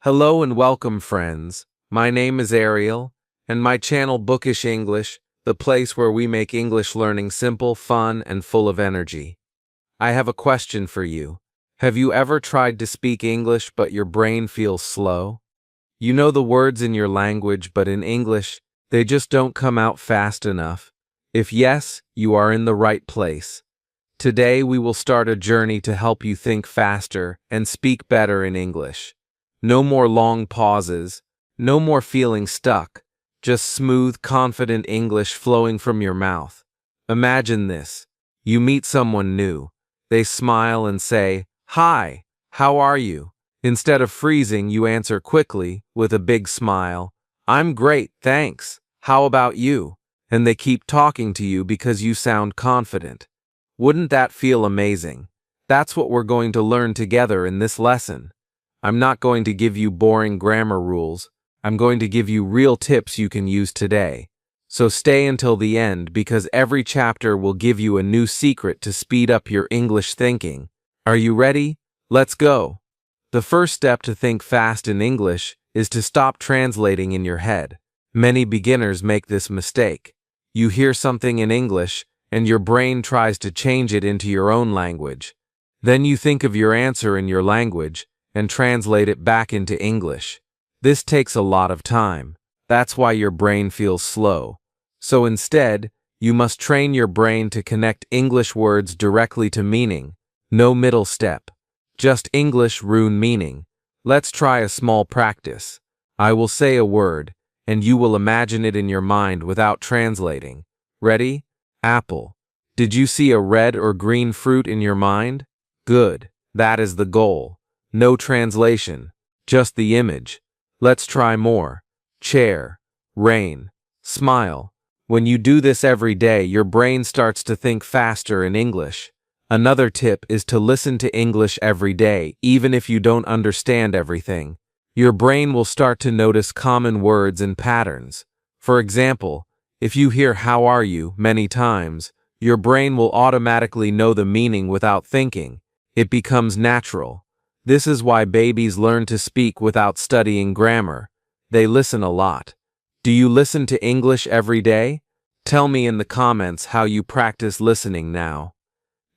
Hello and welcome, friends. My name is Ariel, and my channel Bookish English, the place where we make English learning simple, fun, and full of energy. I have a question for you. Have you ever tried to speak English but your brain feels slow? You know the words in your language, but in English, they just don't come out fast enough. If yes, you are in the right place. Today we will start a journey to help you think faster and speak better in English. No more long pauses, no more feeling stuck, just smooth, confident English flowing from your mouth. Imagine this. You meet someone new. They smile and say, "Hi, how are you?" Instead of freezing, you answer quickly, with a big smile, "I'm great, thanks. How about you?" And they keep talking to you because you sound confident. Wouldn't that feel amazing? That's what we're going to learn together in this lesson. I'm not going to give you boring grammar rules. I'm going to give you real tips you can use today. So stay until the end because every chapter will give you a new secret to speed up your English thinking. Are you ready? Let's go. The first step to think fast in English is to stop translating in your head. Many beginners make this mistake. You hear something in English, and your brain tries to change it into your own language. Then you think of your answer in your language, and translate it back into English. This takes a lot of time. That's why your brain feels slow. So instead, you must train your brain to connect English words directly to meaning. No middle step. Just English root meaning. Let's try a small practice. I will say a word, and you will imagine it in your mind without translating. Ready? Apple. Did you see a red or green fruit in your mind? Good. That is the goal. No translation, just the image. Let's try more. Chair, rain, smile. When you do this every day, your brain starts to think faster in English. Another tip is to listen to English every day, even if you don't understand everything. Your brain will start to notice common words and patterns. For example, if you hear "how are you" many times, your brain will automatically know the meaning without thinking. It becomes natural. This is why babies learn to speak without studying grammar. They listen a lot. Do you listen to English every day? Tell me in the comments how you practice listening now.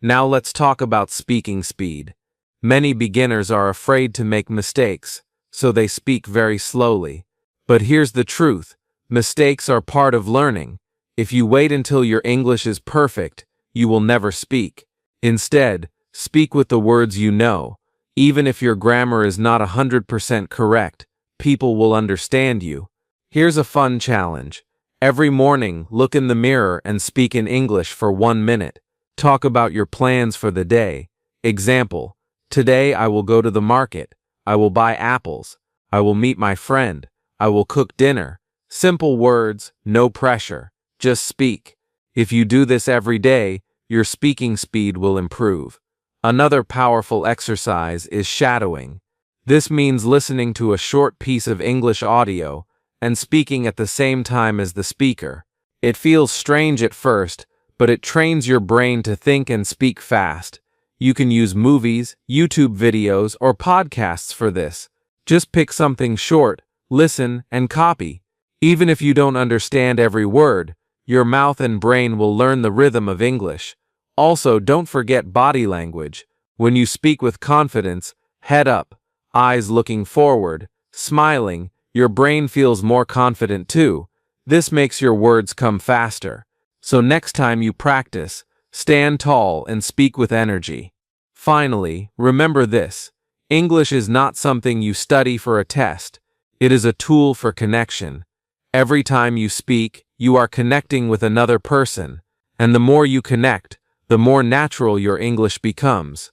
Now let's talk about speaking speed. Many beginners are afraid to make mistakes, so they speak very slowly. But here's the truth. Mistakes are part of learning. If you wait until your English is perfect, you will never speak. Instead, speak with the words you know. Even if your grammar is not 100% correct, people will understand you. Here's a fun challenge. Every morning, look in the mirror and speak in English for 1 minute. Talk about your plans for the day. Example, today I will go to the market. I will buy apples. I will meet my friend. I will cook dinner. Simple words, no pressure. Just speak. If you do this every day, your speaking speed will improve. Another powerful exercise is shadowing. This means listening to a short piece of English audio and speaking at the same time as the speaker. It feels strange at first, but it trains your brain to think and speak fast. You can use movies, YouTube videos, or podcasts for this. Just pick something short, listen, and copy. Even if you don't understand every word, your mouth and brain will learn the rhythm of English. Also, don't forget body language. When you speak with confidence, head up, eyes looking forward, smiling, your brain feels more confident too. This makes your words come faster. So next time you practice, stand tall and speak with energy. Finally, remember this. English is not something you study for a test. It is a tool for connection. Every time you speak, you are connecting with another person. And the more you connect, the more natural your English becomes.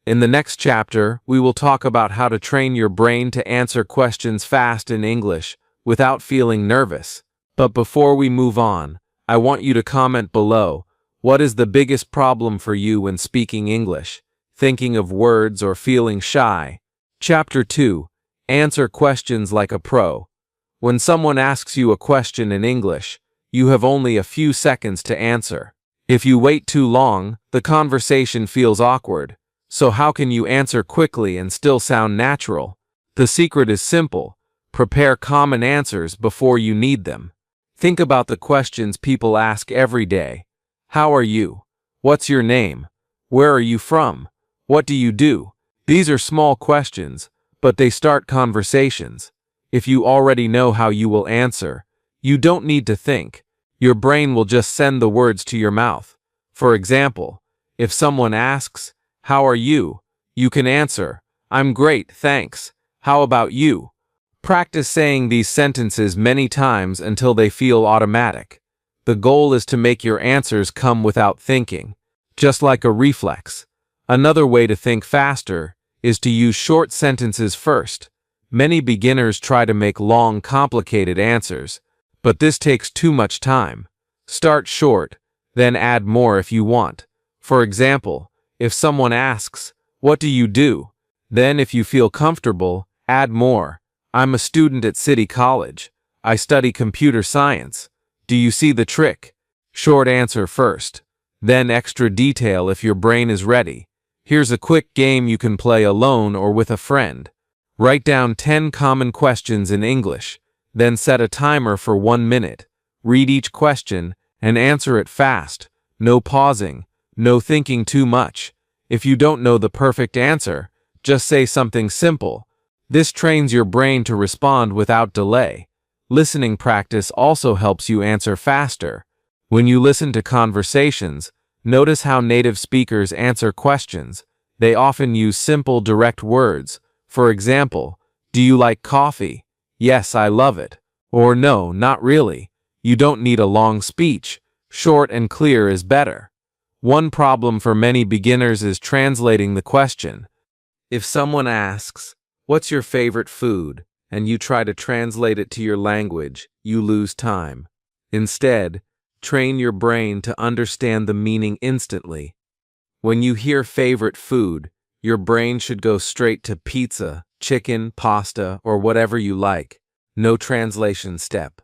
In the next chapter, we will talk about how to train your brain to answer questions fast in English without feeling nervous. But before we move on, I want you to comment below, what is the biggest problem for you when speaking English? Thinking of words or feeling shy? Chapter 2. Answer questions like a pro. When someone asks you a question in English, you have only a few seconds to answer. If you wait too long, the conversation feels awkward. So how can you answer quickly and still sound natural? The secret is simple. Prepare common answers before you need them. Think about the questions people ask every day. How are you? What's your name? Where are you from? What do you do? These are small questions, but they start conversations. If you already know how you will answer, you don't need to think. Your brain will just send the words to your mouth. For example, if someone asks, "How are you?" you can answer, "I'm great, thanks. How about you?" Practice saying these sentences many times until they feel automatic. The goal is to make your answers come without thinking, just like a reflex. Another way to think faster is to use short sentences first. Many beginners try to make long, complicated answers, but this takes too much time. Start short, then add more if you want. For example, if someone asks, "What do you do?" then if you feel comfortable, add more. "I'm a student at City College. I study computer science. Do you see the trick?" Short answer first, then extra detail if your brain is ready. Here's a quick game you can play alone or with a friend. Write down 10 common questions in English, then set a timer for 1 minute. Read each question and answer it fast. No pausing, no thinking too much. If you don't know the perfect answer, just say something simple. This trains your brain to respond without delay. Listening practice also helps you answer faster. When you listen to conversations, notice how native speakers answer questions. They often use simple, direct words. For example, "Do you like coffee?" "Yes, I love it." Or "No, not really." You don't need a long speech. Short and clear is better. One problem for many beginners is translating the question. If someone asks, "What's your favorite food?" and you try to translate it to your language, you lose time. Instead, train your brain to understand the meaning instantly. When you hear favorite food, your brain should go straight to pizza, chicken, pasta, or whatever you like. No translation step.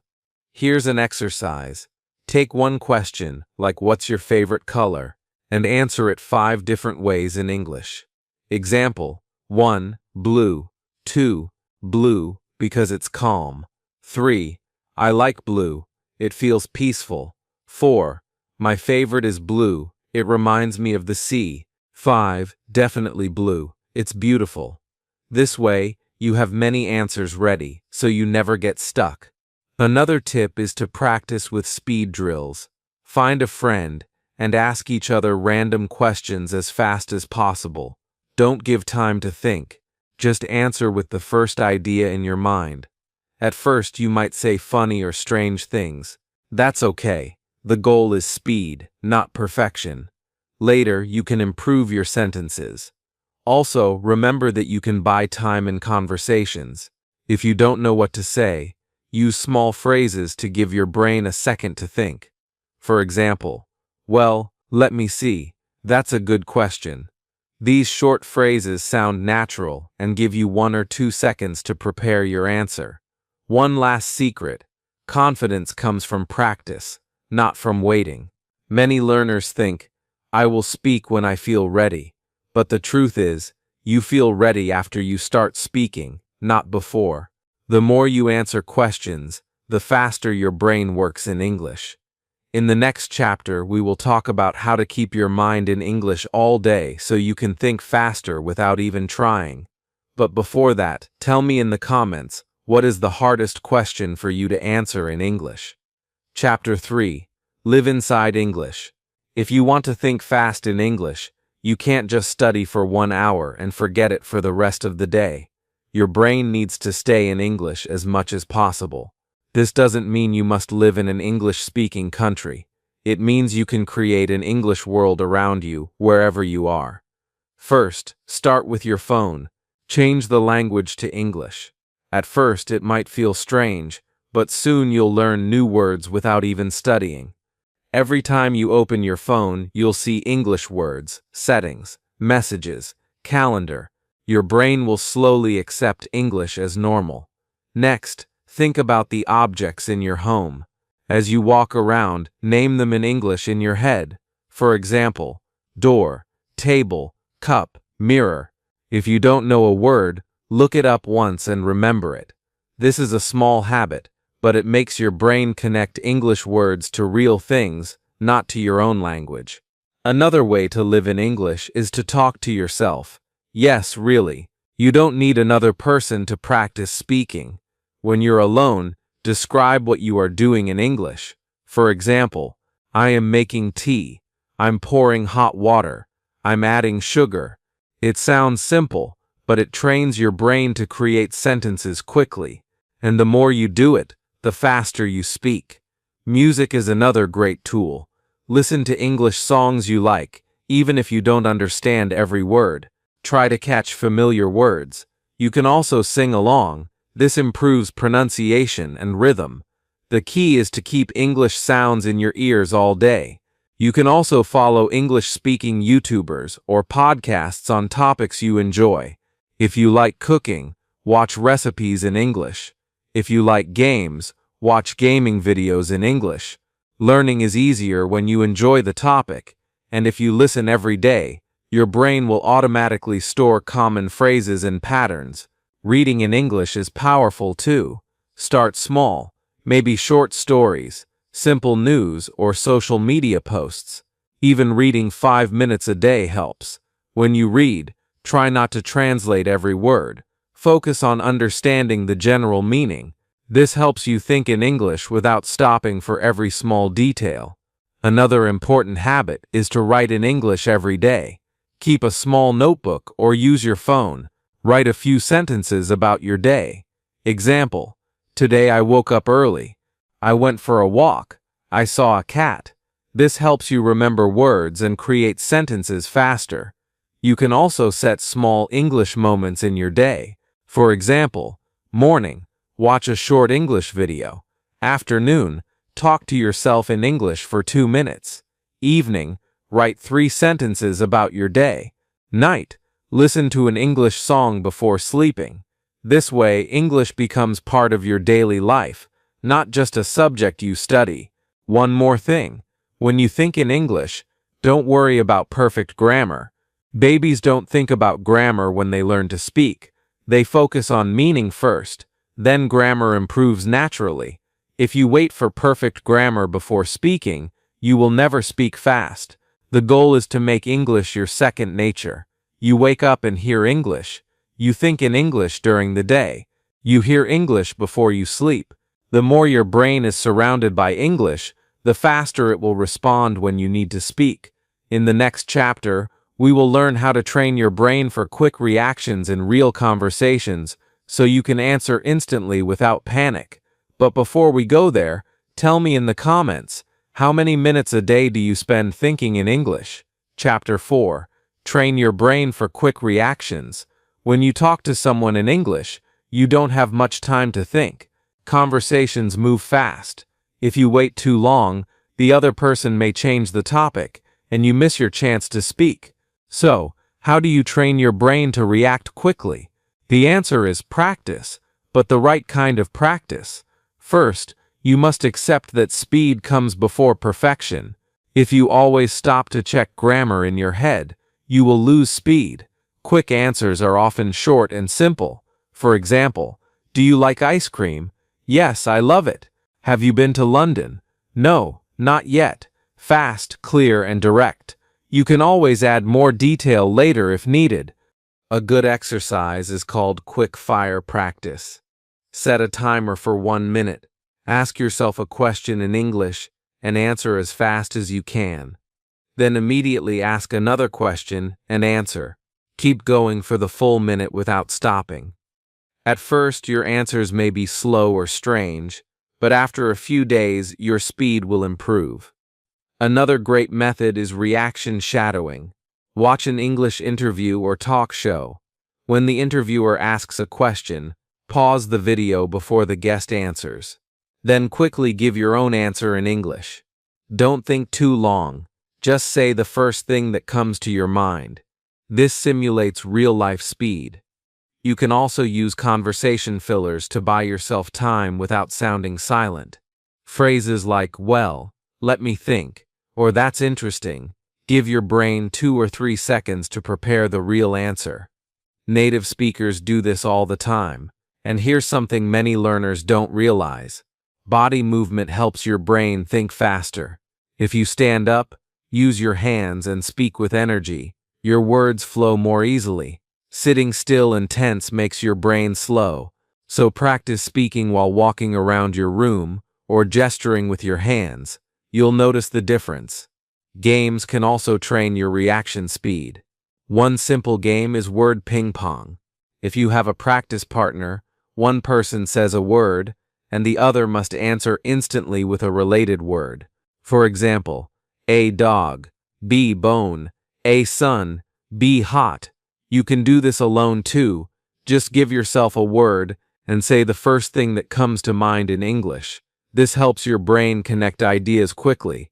Here's an exercise. Take one question, like "What's your favorite color?" and answer it 5 different ways in English. Example: 1. Blue. 2. Blue, because it's calm. 3. I like blue. It feels peaceful. 4. My favorite is blue. It reminds me of the sea. 5. Definitely blue. It's beautiful. This way, you have many answers ready, so you never get stuck. Another tip is to practice with speed drills. Find a friend and ask each other random questions as fast as possible. Don't give time to think. Just answer with the first idea in your mind. At first, you might say funny or strange things. That's okay. The goal is speed, not perfection. Later, you can improve your sentences. Also, remember that you can buy time in conversations. If you don't know what to say, use small phrases to give your brain a second to think. For example, "Well, let me see. That's a good question." These short phrases sound natural and give you 1 or 2 seconds to prepare your answer. One last secret: confidence comes from practice, not from waiting. Many learners think, "I will speak when I feel ready." But the truth is, you feel ready after you start speaking, not before. The more you answer questions, the faster your brain works in English. In the next chapter, we will talk about how to keep your mind in English all day so you can think faster without even trying. But before that, tell me in the comments, what is the hardest question for you to answer in English? Chapter 3. Live inside English. If you want to think fast in English, you can't just study for 1 hour and forget it for the rest of the day. Your brain needs to stay in English as much as possible. This doesn't mean you must live in an English-speaking country. It means you can create an English world around you, wherever you are. First, start with your phone. Change the language to English. At first, it might feel strange, but soon you'll learn new words without even studying. Every time you open your phone, you'll see English words, settings, messages, calendar. Your brain will slowly accept English as normal. Next, think about the objects in your home. As you walk around, name them in English in your head. For example, door, table, cup, mirror. If you don't know a word, Look it up once and remember it. This is a small habit, but it makes your brain connect English words to real things, not to your own language. Another way to live in English is to talk to yourself. Yes, really. You don't need another person to practice speaking. When you're alone, describe what you are doing in English. For example, I am making tea. I'm pouring hot water. I'm adding sugar. It sounds simple, but it trains your brain to create sentences quickly. And the more you do it, the faster you speak. Music is another great tool. Listen to English songs you like, even if you don't understand every word. Try to catch familiar words. You can also sing along. This improves pronunciation and rhythm. The key is to keep English sounds in your ears all day. You can also follow English-speaking YouTubers or podcasts on topics you enjoy. If you like cooking, watch recipes in English. If you like games, watch gaming videos in English. Learning is easier when you enjoy the topic, and if you listen every day, your brain will automatically store common phrases and patterns. Reading in English is powerful too. Start small, maybe short stories, simple news, or social media posts. Even reading 5 minutes a day helps. When you read, try not to translate every word. Focus on understanding the general meaning. This helps you think in English without stopping for every small detail. Another important habit is to write in English every day. Keep a small notebook or use your phone. Write a few sentences about your day. Example: today I woke up early. I went for a walk. I saw a cat. This helps you remember words and create sentences faster. You can also set small English moments in your day. For example, morning, watch a short English video. Afternoon, talk to yourself in English for 2 minutes. Evening, write 3 sentences about your day. Night, listen to an English song before sleeping. This way, English becomes part of your daily life, not just a subject you study. One more thing. When you think in English, don't worry about perfect grammar. Babies don't think about grammar when they learn to speak. They focus on meaning first. Then grammar improves naturally. If you wait for perfect grammar before speaking, you will never speak fast. The goal is to make English your second nature. You wake up and hear English. You think in English during the day. You hear English before you sleep. The more your brain is surrounded by English, the faster it will respond when you need to speak. In the next chapter, we will learn how to train your brain for quick reactions in real conversations, so you can answer instantly without panic. But before we go there, tell me in the comments, how many minutes a day do you spend thinking in English? Chapter 4. Train your brain for quick reactions. When you talk to someone in English, you don't have much time to think. Conversations move fast. If you wait too long, the other person may change the topic, and you miss your chance to speak. So, how do you train your brain to react quickly? The answer is practice, but the right kind of practice. First, you must accept that speed comes before perfection. If you always stop to check grammar in your head, you will lose speed. Quick answers are often short and simple. For example, do you like ice cream? Yes, I love it. Have you been to London? No, not yet. Fast, clear, and direct. You can always add more detail later if needed. A good exercise is called quick fire practice. Set a timer for 1 minute. Ask yourself a question in English and answer as fast as you can. Then immediately ask another question and answer. Keep going for the full minute without stopping. At first, your answers may be slow or strange, but after a few days, your speed will improve. Another great method is reaction shadowing. Watch an English interview or talk show. When the interviewer asks a question, pause the video before the guest answers. Then quickly give your own answer in English. Don't think too long. Just say the first thing that comes to your mind. This simulates real-life speed. You can also use conversation fillers to buy yourself time without sounding silent. Phrases like, well, let me think, or that's interesting, give your brain 2 or 3 seconds to prepare the real answer. Native speakers do this all the time. And here's something many learners don't realize. Body movement helps your brain think faster. If you stand up, use your hands, and speak with energy, your words flow more easily. Sitting still and tense makes your brain slow, so practice speaking while walking around your room or gesturing with your hands. You'll notice the difference. Games can also train your reaction speed. One simple game is word ping pong. If you have a practice partner, one person says a word, and the other must answer instantly with a related word. For example, A dog, B bone, A sun, B hot. You can do this alone too. Just give yourself a word and say the first thing that comes to mind in English. This helps your brain connect ideas quickly.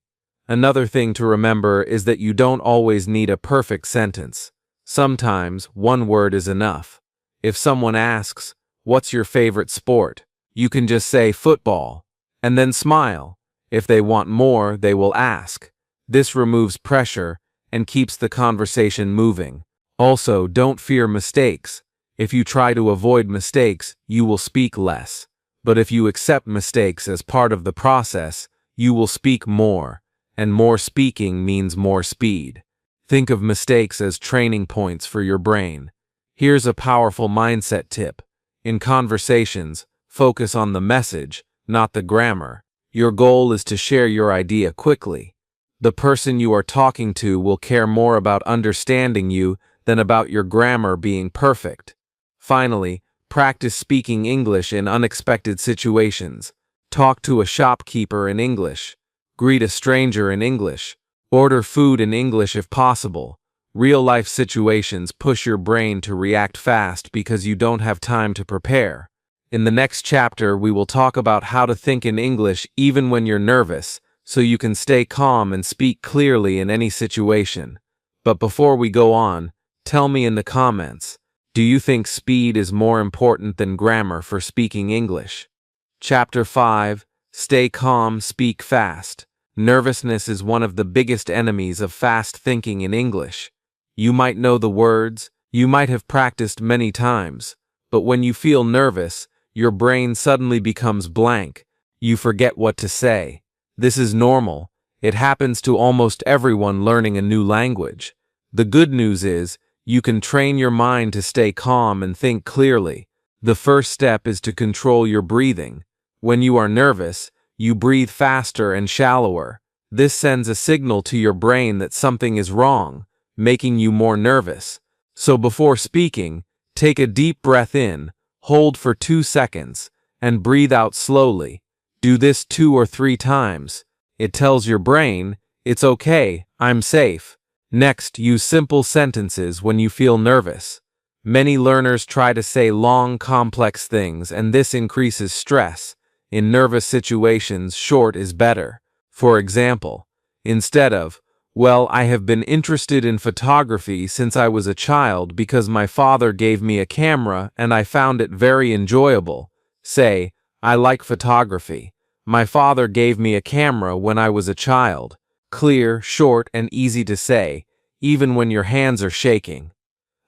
Another thing to remember is that you don't always need a perfect sentence. Sometimes one word is enough. If someone asks, "What's your favorite sport?" you can just say football, and then smile. If they want more, they will ask. This removes pressure and keeps the conversation moving. Also, don't fear mistakes. If you try to avoid mistakes, you will speak less. But if you accept mistakes as part of the process, you will speak more, and more speaking means more speed. Think of mistakes as training points for your brain. Here's a powerful mindset tip. In conversations, focus on the message, not the grammar. Your goal is to share your idea quickly. The person you are talking to will care more about understanding you than about your grammar being perfect. Finally, practice speaking English in unexpected situations. Talk to a shopkeeper in English. Greet a stranger in English. Order food in English if possible. Real-life situations push your brain to react fast because you don't have time to prepare. In the next chapter, we will talk about how to think in English even when you're nervous, so you can stay calm and speak clearly in any situation. But before we go on, tell me in the comments, do you think speed is more important than grammar for speaking English? Chapter 5, Stay Calm, Speak Fast. Nervousness is one of the biggest enemies of fast thinking in English. You might know the words, you might have practiced many times, but when you feel nervous, your brain suddenly becomes blank. You forget what to say. This is normal. It happens to almost everyone learning a new language. The good news is, you can train your mind to stay calm and think clearly. The first step is to control your breathing. When you are nervous, you breathe faster and shallower. This sends a signal to your brain that something is wrong, making you more nervous. So before speaking, take a deep breath in, hold for 2 seconds, and breathe out slowly. Do this 2 or 3 times. It tells your brain, it's okay, I'm safe. Next, use simple sentences when you feel nervous. Many learners try to say long, complex things, and this increases stress. In nervous situations, short is better. For example, instead of, "Well, I have been interested in photography since I was a child because my father gave me a camera and I found it very enjoyable," say, "I like photography. My father gave me a camera when I was a child." Clear, short, and easy to say, even when your hands are shaking.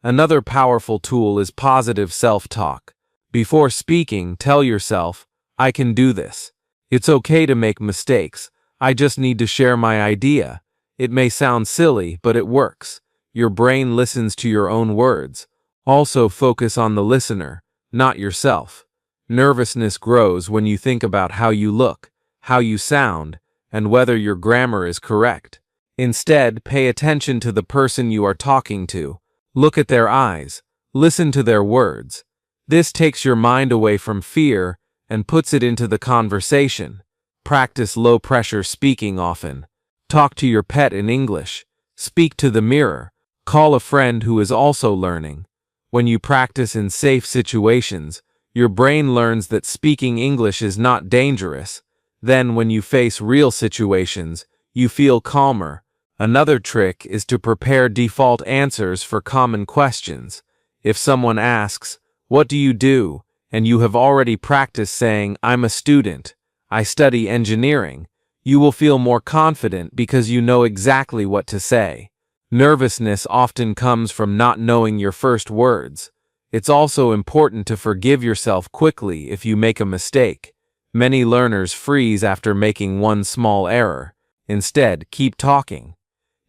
Another powerful tool is positive self-talk. Before speaking, tell yourself, "I can do this. It's okay to make mistakes. I just need to share my idea." It may sound silly, but it works. Your brain listens to your own words. Also focus on the listener, not yourself. Nervousness grows when you think about how you look, how you sound, and whether your grammar is correct. Instead, pay attention to the person you are talking to. Look at their eyes. Listen to their words. This takes your mind away from fear and puts it into the conversation. Practice low-pressure speaking often. Talk to your pet in English. Speak to the mirror. Call a friend who is also learning. When you practice in safe situations, your brain learns that speaking English is not dangerous. Then, when you face real situations, you feel calmer. Another trick is to prepare default answers for common questions. If someone asks, "What do you do?" and you have already practiced saying, "I'm a student. I study engineering," you will feel more confident because you know exactly what to say. Nervousness often comes from not knowing your first words. It's also important to forgive yourself quickly if you make a mistake. Many learners freeze after making one small error. Instead, keep talking.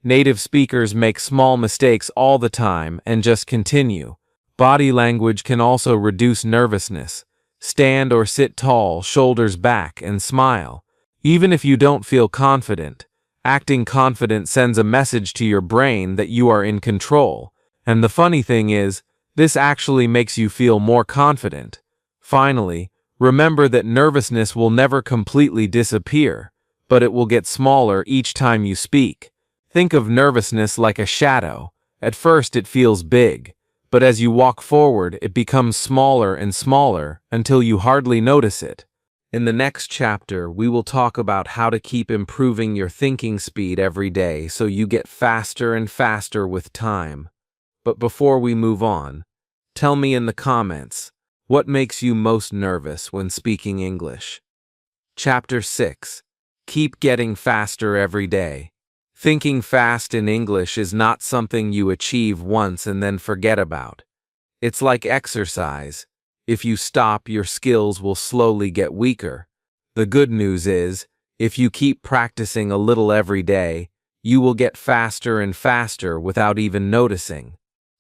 Native speakers make small mistakes all the time and just continue. Body language can also reduce nervousness. Stand or sit tall, shoulders back, and smile. Even if you don't feel confident, acting confident sends a message to your brain that you are in control. And the funny thing is, this actually makes you feel more confident. Finally, remember that nervousness will never completely disappear, but it will get smaller each time you speak. Think of nervousness like a shadow. At first it feels big, but as you walk forward, it becomes smaller and smaller until you hardly notice it. In the next chapter, we will talk about how to keep improving your thinking speed every day so you get faster and faster with time. But before we move on, tell me in the comments, what makes you most nervous when speaking English? Chapter 6. Keep getting faster every day. Thinking fast in English is not something you achieve once and then forget about. It's like exercise. If you stop, your skills will slowly get weaker. The good news is, if you keep practicing a little every day, you will get faster and faster without even noticing.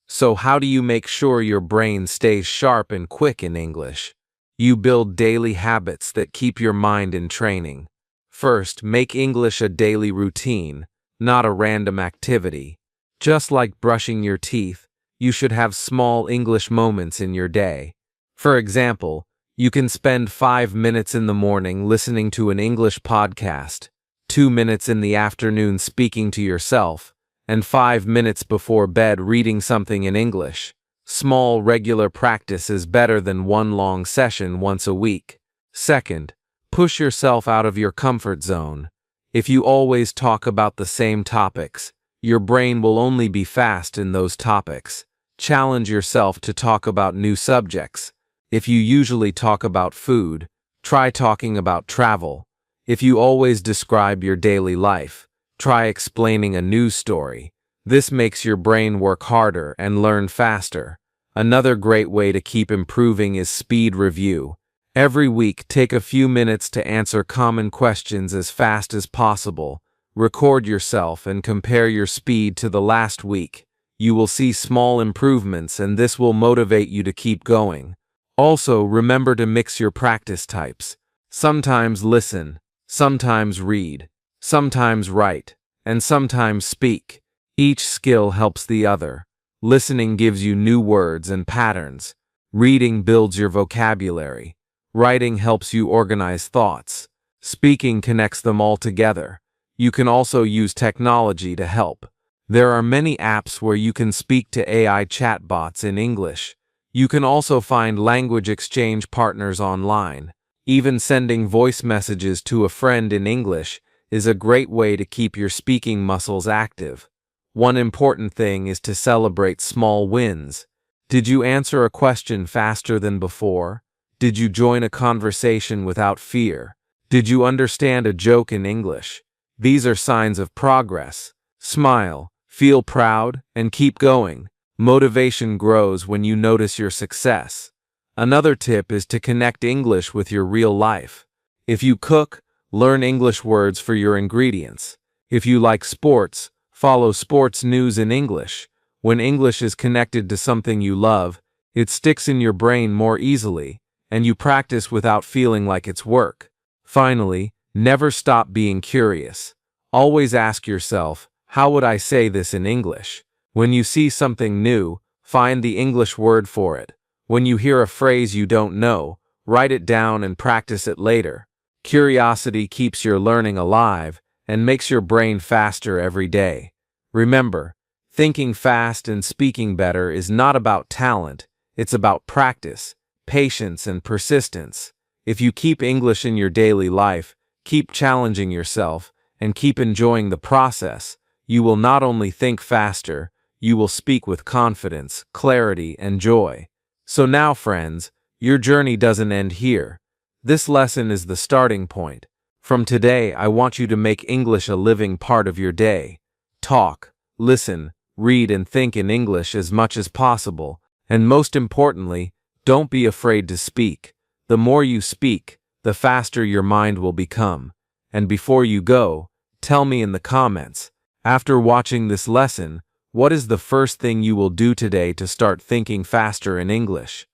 So how do you make sure your brain stays sharp and quick in English? You build daily habits that keep your mind in training. First, make English a daily routine, not a random activity. Just like brushing your teeth, you should have small English moments in your day. For example, you can spend 5 minutes in the morning listening to an English podcast, 2 minutes in the afternoon speaking to yourself, and 5 minutes before bed reading something in English. Small, regular practice is better than one long session once a week. Second, push yourself out of your comfort zone. If you always talk about the same topics, your brain will only be fast in those topics. Challenge yourself to talk about new subjects. If you usually talk about food, try talking about travel. If you always describe your daily life, try explaining a news story. This makes your brain work harder and learn faster. Another great way to keep improving is speed review. Every week, take a few minutes to answer common questions as fast as possible. Record yourself and compare your speed to the last week. You will see small improvements, and this will motivate you to keep going. Also, remember to mix your practice types. Sometimes listen, sometimes read, sometimes write, and sometimes speak. Each skill helps the other. Listening gives you new words and patterns. Reading builds your vocabulary. Writing helps you organize thoughts. Speaking connects them all together. You can also use technology to help. There are many apps where you can speak to AI chatbots in English. You can also find language exchange partners online. Even sending voice messages to a friend in English is a great way to keep your speaking muscles active. One important thing is to celebrate small wins. Did you answer a question faster than before? Did you join a conversation without fear? Did you understand a joke in English? These are signs of progress. Smile, feel proud, and keep going. Motivation grows when you notice your success. Another tip is to connect English with your real life. If you cook, learn English words for your ingredients. If you like sports, follow sports news in English. When English is connected to something you love, it sticks in your brain more easily, and you practice without feeling like it's work. Finally, never stop being curious. Always ask yourself, how would I say this in English? When you see something new, find the English word for it. When you hear a phrase you don't know, write it down and practice it later. Curiosity keeps your learning alive and makes your brain faster every day. Remember, thinking fast and speaking better is not about talent, it's about practice, patience, and persistence. If you keep English in your daily life, keep challenging yourself, and keep enjoying the process, you will not only think faster, you will speak with confidence, clarity, and joy. So now, friends, your journey doesn't end here. This lesson is the starting point. From today, I want you to make English a living part of your day. Talk, listen, read, and think in English as much as possible, And most importantly, don't be afraid to speak. The more you speak, the faster your mind will become. And before you go, tell me in the comments, after watching this lesson, what is the first thing you will do today to start thinking faster in English?